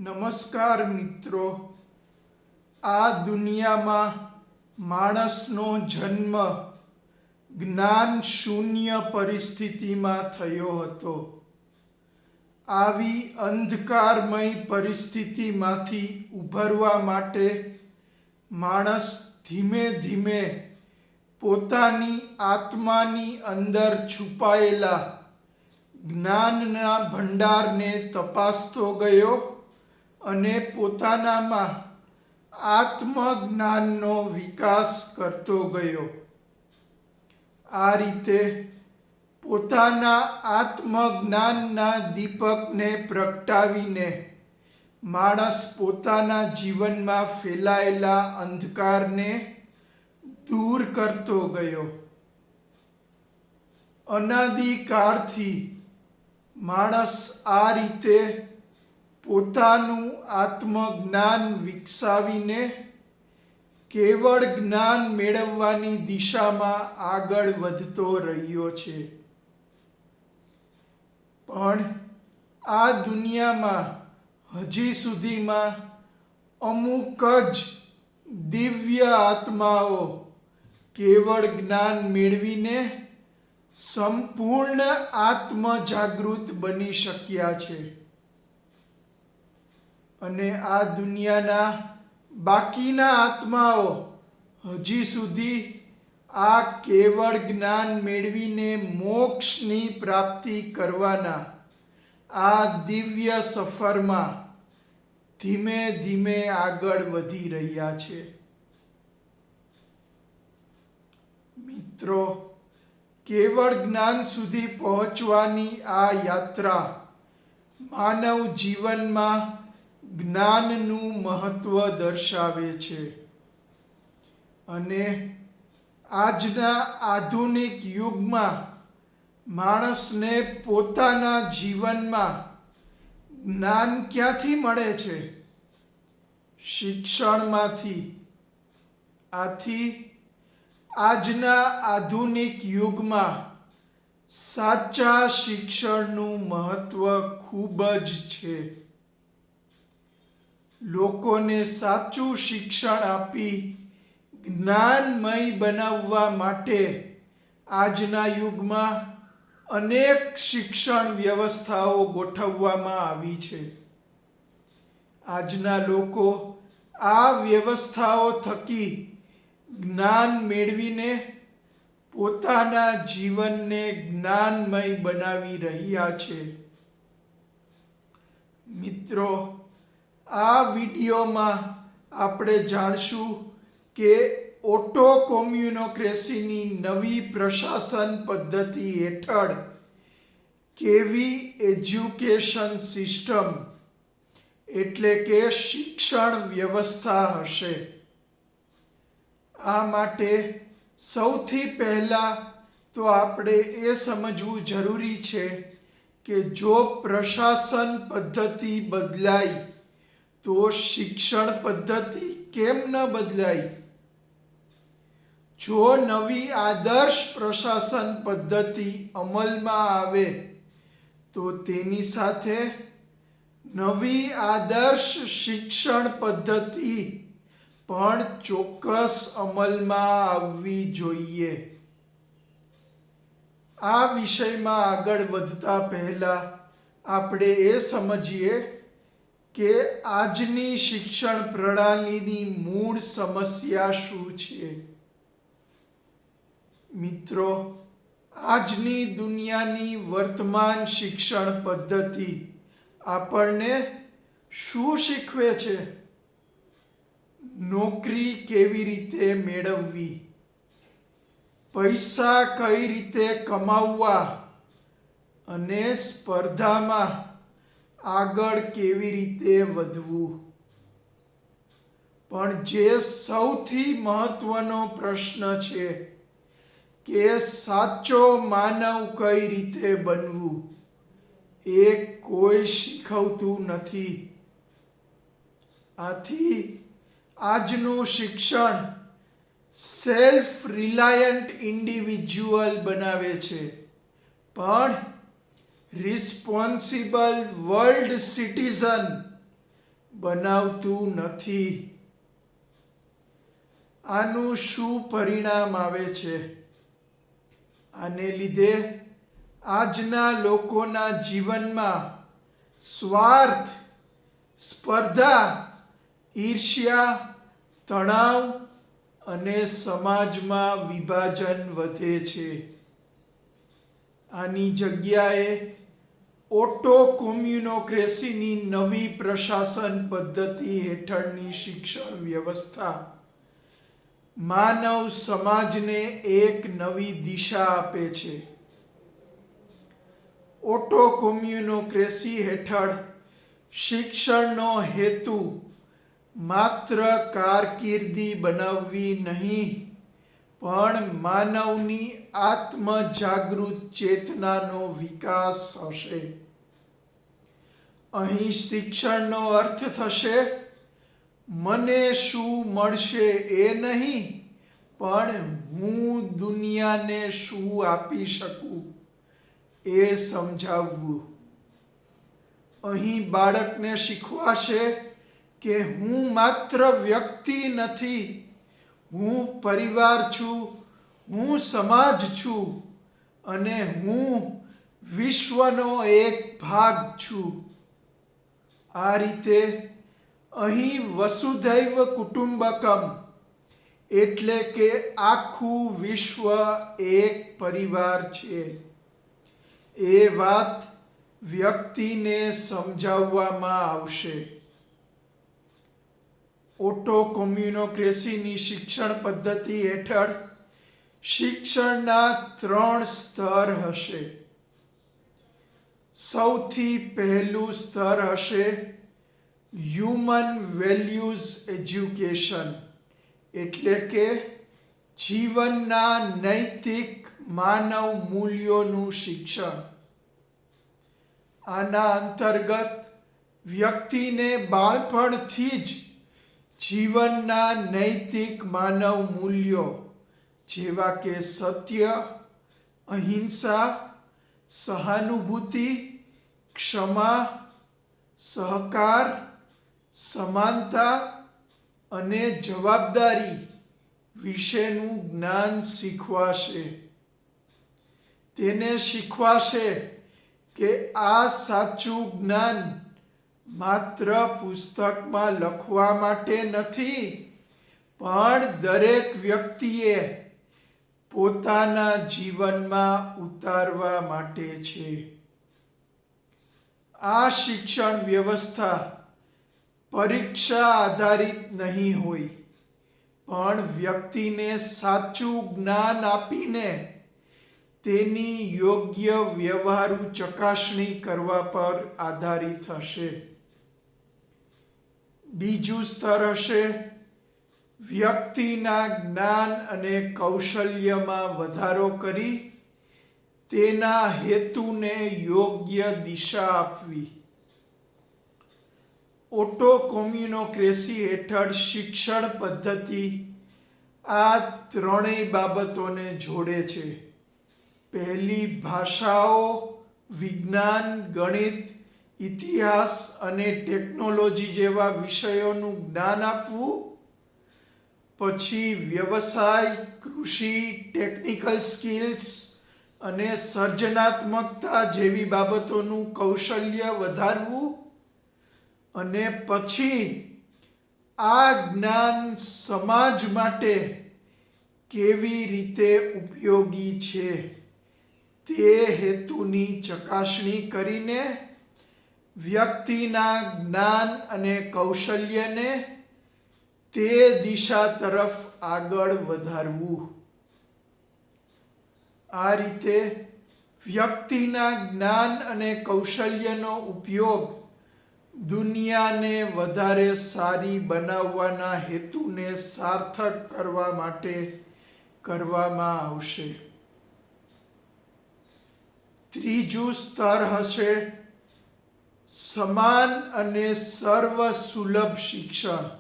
નમસ્કાર મિત્રો, આ દુનિયામાં માણસનો જન્મ જ્ઞાન શૂન્ય પરિસ્થિતિમાં થયો હતો. આવી અંધકારમય પરિસ્થિતિમાંથી ઉભરવા માટે માણસ ધીમે ધીમે પોતાની આત્માની અંદર છુપાયેલા જ્ઞાનના ભંડારને તપાસતો ગયો અને પોતાનામાં આત્મજ્ઞાનનો વિકાસ કરતો ગયો. આ રીતે પોતાના આત્મજ્ઞાનના દીપકને પ્રગટાવીને માણસ પોતાના જીવનમાં ફેલાયેલા અંધકારને દૂર કરતો ગયો. અનાદિકાળથી માણસ આ રીતે પોતાનું આત્મજ્ઞાન વિકસાવીને કેવળ જ્ઞાન મેળવવાની દિશામાં આગળ વધતો રહ્યો છે. પણ આ દુનિયામાં હજી સુધીમાં અમુક જ દિવ્ય આત્માઓ કેવળ જ્ઞાન મેળવીને સંપૂર્ણ આત્મજાગૃત બની શક્યા છે. અને આ દુનિયાના બાકીના આત્માઓ હજી સુધી આ કેવળ જ્ઞાન મેળવીને મોક્ષની પ્રાપ્તિ કરવાના આ દિવ્ય સફરમાં ધીમે ધીમે આગળ વધી રહ્યા છે. મિત્રો, કેવળ જ્ઞાન સુધી પહોંચવાની આ યાત્રા માનવ જીવનમાં જ્ઞાનનું મહત્વ દર્શાવે છે. અને આજના આધુનિક યુગમાં માણસને પોતાના જીવનમાં જ્ઞાન ક્યાંથી મળે છે? શિક્ષણમાંથી. આથી આજના આધુનિક યુગમાં સાચા શિક્ષણનું મહત્વ ખૂબ જ છે. લોકોને સાચું શિક્ષણ આપી જ્ઞાનમય બનાવવા માટે આજના યુગમાં અનેક શિક્ષણ વ્યવસ્થાઓ ગોઠવવામાં આવી છે. આજના લોકો આ વ્યવસ્થાઓ થકી જ્ઞાન મેળવીને પોતાના જીવનને જ્ઞાનમય બનાવી રહ્યા છે. મિત્રો, આ વિડીયોમાં આપણે જાણશું કે ઓટો કોમ્યુનોક્રેસીની નવી પ્રશાસન પદ્ધતિ હેઠળ કેવી એજ્યુકેશન સિસ્ટમ એટલે કે શિક્ષણ વ્યવસ્થા હશે. આ માટે સૌથી પહેલાં તો આપણે એ સમજવું જરૂરી છે કે જો પ્રશાસન પદ્ધતિ બદલાય તો શિક્ષણ પદ્ધતિ કેમ ન બદલાય? જો નવી આદર્શ પ્રશાસન પદ્ધતિ અમલમાં આવે તો તેની સાથે નવી આદર્શ શિક્ષણ પદ્ધતિ પણ ચોક્કસ અમલમાં આવવી જોઈએ. આ વિષયમાં આગળ વધતા પહેલા આપણે એ સમજીએ કે આજની શિક્ષણ પ્રણાલીની મૂળ સમસ્યા શું છે. મિત્રો, આજની દુનિયાની વર્તમાન શિક્ષણ પદ્ધતિ આપણને શું શીખવે છે? નોકરી કેવી રીતે મેળવવી, પૈસા કઈ રીતે કમાવવા અને સ્પર્ધામાં આગળ કેવી રીતે વધવું. પણ જે સૌથી મહત્વનો પ્રશ્ન છે કે સાચો માનવ કઈ રીતે બનવું, એ કોઈ શીખવતું નથી. આથી આજનું શિક્ષણ સેલ્ફ રિલાયન્ટ ઇન્ડિવિજ્યુઅલ બનાવે છે, પણ રિસ્પોન્સિબલ વર્લ્ડ સિટીઝન બનાવતું નથી. આનું શું પરિણામ આવે છે? આને લીધે આજના લોકોના જીવનમાં સ્વાર્થ, સ્પર્ધા, ઈર્ષ્યા, તણાવ અને સમાજમાં વિભાજન વધે છે. આની જગ્યાએ ઓટો કોમ્યુનોક્રેસીની નવી પ્રશાસન પદ્ધતિ હેઠળની શિક્ષણ વ્યવસ્થા માનવ સમાજને એક નવી દિશા આપે છે. ઓટો કોમ્યુનોક્રેસી હેઠળ શિક્ષણનો હેતુ માત્ર કારકિર્દી બનાવવી નહીં, પણ માનવની આત્મજાગૃત ચેતનાનો વિકાસ હશે. અહીં શિક્ષણનો અર્થ થશે મને શું મળશે એ નહીં, પણ હું દુનિયાને શું આપી શકું એ સમજાવવું. અહીં બાળકને શીખવાશે કે હું માત્ર વ્યક્તિ નથી, હું પરિવાર છું, હું સમાજ છું અને હું વિશ્વનો એક ભાગ છું. આ રીતે અહીં વસુધૈવ કુટુંબકમ એટલે કે આખું વિશ્વ એક પરિવાર છે એ વાત વ્યક્તિને સમજાવવામાં આવશે. ઓટો કોમ્યુનોક્રેસીની શિક્ષણ પદ્ધતિ હેઠળ શિક્ષણના 3 સ્તર હશે. સૌથી પહેલું સ્તર હશે હ્યુમન વેલ્યુઝ એજ્યુકેશન એટલે કે જીવનના નૈતિક માનવ મૂલ્યોનું શિક્ષણ. આના અંતર્ગત વ્યક્તિને બાળપણથી જ જીવનના નૈતિક માનવ મૂલ્યો જેવા કે સત્ય, અહિંસા, સહાનુભૂતિ, ક્ષમા, સહકાર, સમાનતા અને જવાબદારી વિશેનું જ્ઞાન શીખવાશે. તેને શીખવાશે કે આ સાચું જ્ઞાન માત્ર પુસ્તકમાં લખવા માટે નથી, પણ દરેક વ્યક્તિએ પોતાના જીવનમાં ઉતારવા માટે છે. આ શિક્ષણ વ્યવસ્થા પરીક્ષા આધારિત નહીં હોય, પણ વ્યક્તિને સાચું જ્ઞાન આપીને તેની યોગ્ય વ્યવહારુ ચકાસણી કરવા પર આધારિત હશે. બીજું સ્તર હશે વ્યક્તિના જ્ઞાન અને કૌશલ્યમાં વધારો કરી તેના હેતુને યોગ્ય દિશા આપવી. ઓટો કોમ્યુનોક્રેસી હેઠળ શિક્ષણ પદ્ધતિ આ ત્રણેય બાબતોને જોડે છે. પહેલી, ભાષાઓ, વિજ્ઞાન, ગણિત, ઇતિહાસ અને ટેકનોલોજી જેવા વિષયોનું જ્ઞાન આપવું. પછી વ્યવસાય, કૃષિ, ટેકનિકલ સ્કિલ્સ અને સર્જનાત્મકતા જેવી બાબતોનું કૌશલ્ય વધારવું. અને પછી આ જ્ઞાન સમાજ માટે કેવી રીતે ઉપયોગી છે તે હેતુની ચકાસણી કરીને વ્યક્તિના જ્ઞાન અને કૌશલ્યને તે દિશા તરફ આગળ વધારવું. આ રીતે વ્યક્તિના જ્ઞાન અને કૌશલ્યનો ઉપયોગ દુનિયાને વધારે સારી બનાવવાના હેતુને સાર્થક કરવા માટે કરવામાં આવશે. ત્રીજું સ્તર હશે સમાન અને સર્વસુલભ શિક્ષણ.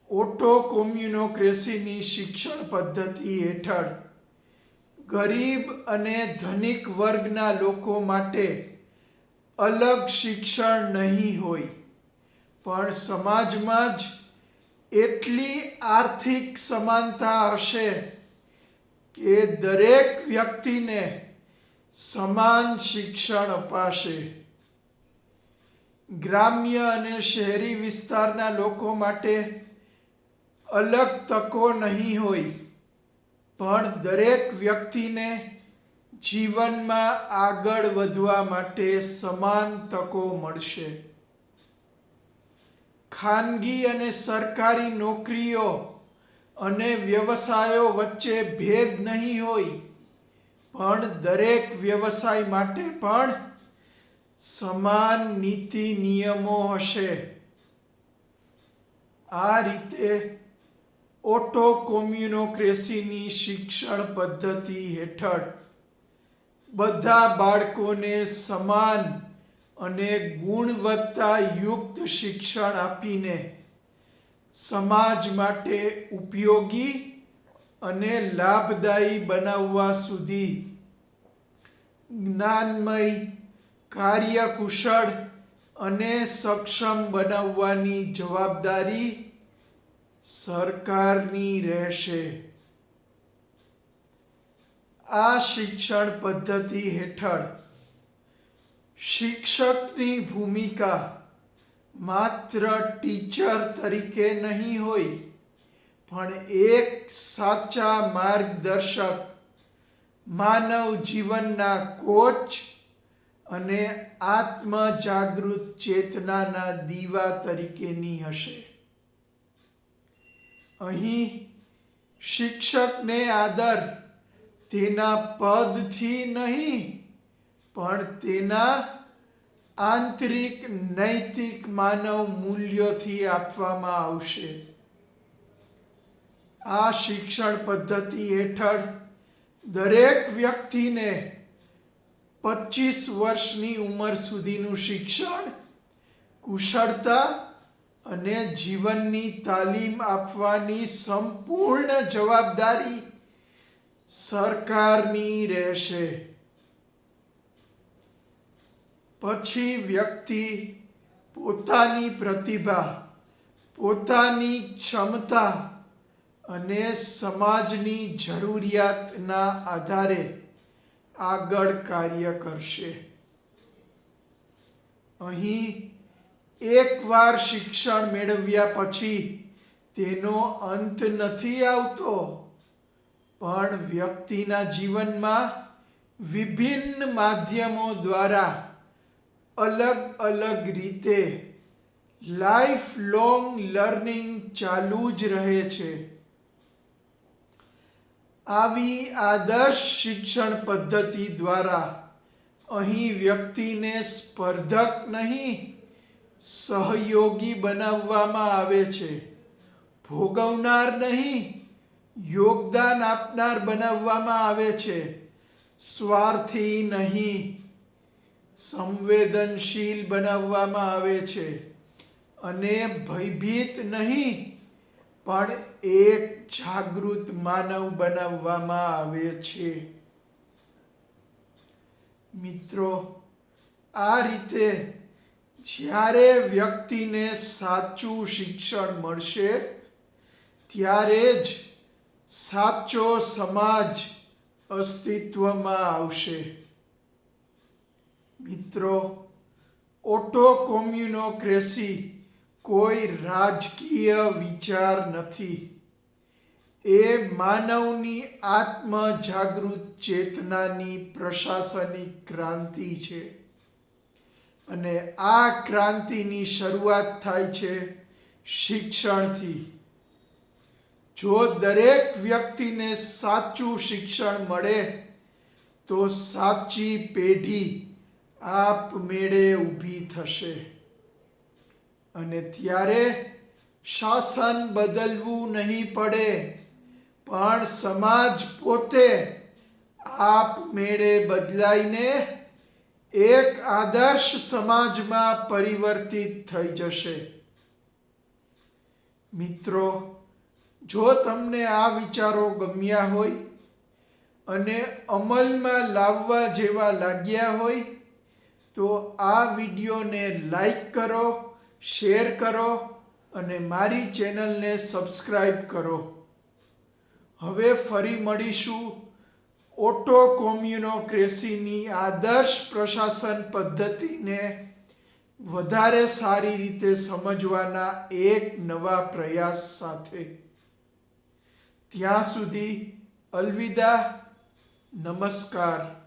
ઓટો કોમ્યુનોક્રેસીની શિક્ષણ પદ્ધતિ હેઠળ ગરીબ અને ધનિક વર્ગના લોકો માટે અલગ શિક્ષણ નહીં હોય, પણ સમાજમાં જ એટલી આર્થિક સમાનતા હશે કે દરેક વ્યક્તિને સમાન શિક્ષણ અપાશે. ગ્રામ્ય અને શહેરી વિસ્તારના લોકો માટે અલગ તકો નહીં હોય, પણ દરેક વ્યક્તિને જીવનમાં આગળ વધવા માટે સમાન તકો મળશે. ખાનગી અને સરકારી નોકરીઓ અને વ્યવસાયો વચ્ચે ભેદ નહીં હોય, પણ દરેક વ્યવસાય માટે પણ સમાન નીતિ નિયમો હશે. આ રીતે ઓટો કોમ્યુનોક્રેસીની શિક્ષણ પદ્ધતિ હેઠળ બધા બાળકોને સમાન અને ગુણવત્તાયુક્ત શિક્ષણ આપીને સમાજ માટે ઉપયોગી અને લાભદાયી બનાવવા સુધી જ્ઞાનમય, કાર્યકુશળ અને સક્ષમ બનાવવાની જવાબદારી સરકારની રહેશે. આ શિક્ષણ પદ્ધતિ હેઠળ શિક્ષકની ભૂમિકા માત્ર ટીચર તરીકે નહીં હોય, પણ એક સાચા માર્ગદર્શક, માનવ જીવનના કોચ અને આત્મજાગૃત ચેતનાના દીવા તરીકેની હશે. અહીં શિક્ષકને આદર તેના પદથી નહીં, પણ તેના આંતરિક નૈતિક માનવ મૂલ્યોથી આપવામાં આવશે. આ શિક્ષણ પદ્ધતિ હેઠળ દરેક વ્યક્તિને 25 વર્ષની ઉંમર સુધીનું શિક્ષણ, કુશળતા અને જીવનની તાલીમ આપવાની સંપૂર્ણ જવાબદારી સરકારની રહેશે. પછી વ્યક્તિ પોતાની પ્રતિભા, પોતાની ક્ષમતા અને સમાજની જરૂરિયાતના આધારે આગળ કાર્ય કરશે. અહીં એકવાર શિક્ષણ મેળવ્યા પછી તેનો અંત નથી આવતો, પણ વ્યક્તિના જીવનમાં વિભિન્ન માધ્યમો દ્વારા અલગ અલગ રીતે લાઈફ લોંગ લર્નિંગ ચાલુ જ રહે છે. આવી આદર્શ શિક્ષણ પદ્ધતિ દ્વારા અહીં વ્યક્તિને સ્પર્ધક નહીં, સહયોગી બનાવવામાં આવે છે. ભોગવનાર નહીં, યોગદાન આપનાર બનાવવામાં આવે છે. સ્વાર્થી નહીં, સંવેદનશીલ બનાવવામાં આવે છે. અને ભયભીત નહીં, પણ એક જાગૃત માનવ બનાવવામાં આવે છે. મિત્રો, આ રીતે જ્યારે વ્યક્તિને સાચું શિક્ષણ મળશે, ત્યારે જ સાચો સમાજ અસ્તિત્વમાં આવશે. મિત્રો, ઓટો કોમ્યુનોક્રેસી કોઈ રાજકીય વિચાર નથી. એ માનવની આત્મજાગૃત ચેતનાની પ્રશાસનિક ક્રાંતિ છે. અને આ ક્રાંતિની શરૂઆત થાય છે શિક્ષણથી. જો દરેક વ્યક્તિને સાચું શિક્ષણ મળે, તો સાચી પેઢી આપમેળે ઊભી થશે. અને ત્યારે શાસન બદલવું નહીં પડે, પણ સમાજ પોતે આપમેળે બદલાઈને એક આદર્શ સમાજમાં પરિવર્તિત થઈ જશે. મિત્રો, જો તમને આ વિચારો ગમ્યા હોય અને અમલમાં લાવવા જેવા લાગ્યા હોય, તો આ વિડીયોને લાઈક કરો, શેર કરો અને મારી ચેનલને સબસ્ક્રાઈબ કરો. હવે ફરી મળીશું ઓટો કોમ્યુનોક્રેસીની આદર્શ પ્રશાસન પદ્ધતિને વધારે સારી રીતે સમજવાના એક નવા પ્રયાસ સાથે. ત્યાં સુધી અલવિદા. નમસ્કાર.